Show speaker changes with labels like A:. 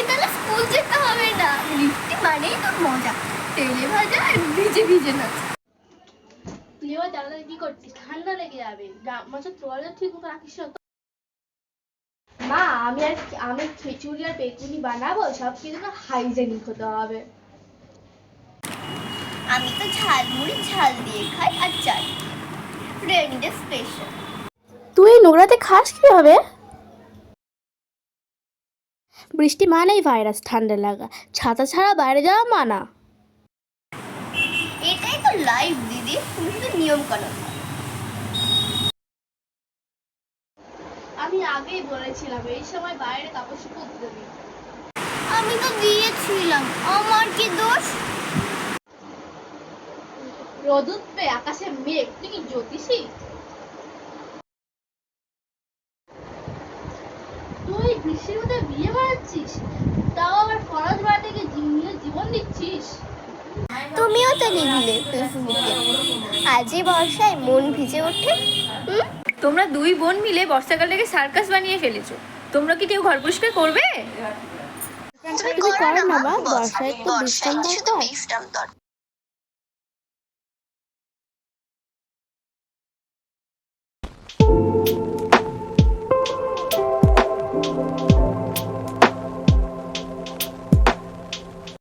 A: তাহলে স্কুল যেতে হবে না। বৃষ্টি মানেই তো মজা, তেলে ভাজা আর ভিজে ভিজে নাচ।
B: তুই এবার জানলা কি করছিস? ঠান্ডা লেগে যাবে। মাছের তোয়ালে ঠিক মতো রাখিস না। মা, আমি খিচুড়ি আর বেগুনি বানাবো, সব কিছু না হাইজেনিক হতে হবে।
A: আমি তো ঝালমুড়ি ঝাল দিয়ে খাই আর চাই, রেনিডে স্পেশাল।
B: তুই এই নোংরাতে খাস কিভাবে? বৃষ্টি মানেই ভাইরাস, ঠান্ডা লাগা, ছাতা ছাড়া বাইরে যাওয়া মানা।
A: এটাই তো লাইফ দিদি, তুমি শুধু নিয়ম করো।
B: আমি আগেই বলেছিলাম এই সময় বাইরে কাপড় শুকোতে দেবি।
A: আমি তো দিয়েছিলাম, আমার কি দোষ?
B: রোদ উঠবে, আকাশে মেঘ, তুই কি জ্যোতিষী? তুই বৃষ্টির মধ্যে বিয়ে বানাচ্ছিস, তাও আবার ফরজ বাড়াতে গিয়ে জীবন দিচ্ছিস।
A: তুমিও তো লিখলে ফেসবুকে, আজই বর্ষায় মন ভিজে ওঠে।
C: তোমরা দুই বোন মিলে বর্ষাকালটাকে সার্কাস বানিয়ে ফেলেছো। তোমরা কি কেউ ঘর পরিষ্কার করবে?
A: তুমি করো না মা, বর্ষায় তো বিশ্রাম দরকার।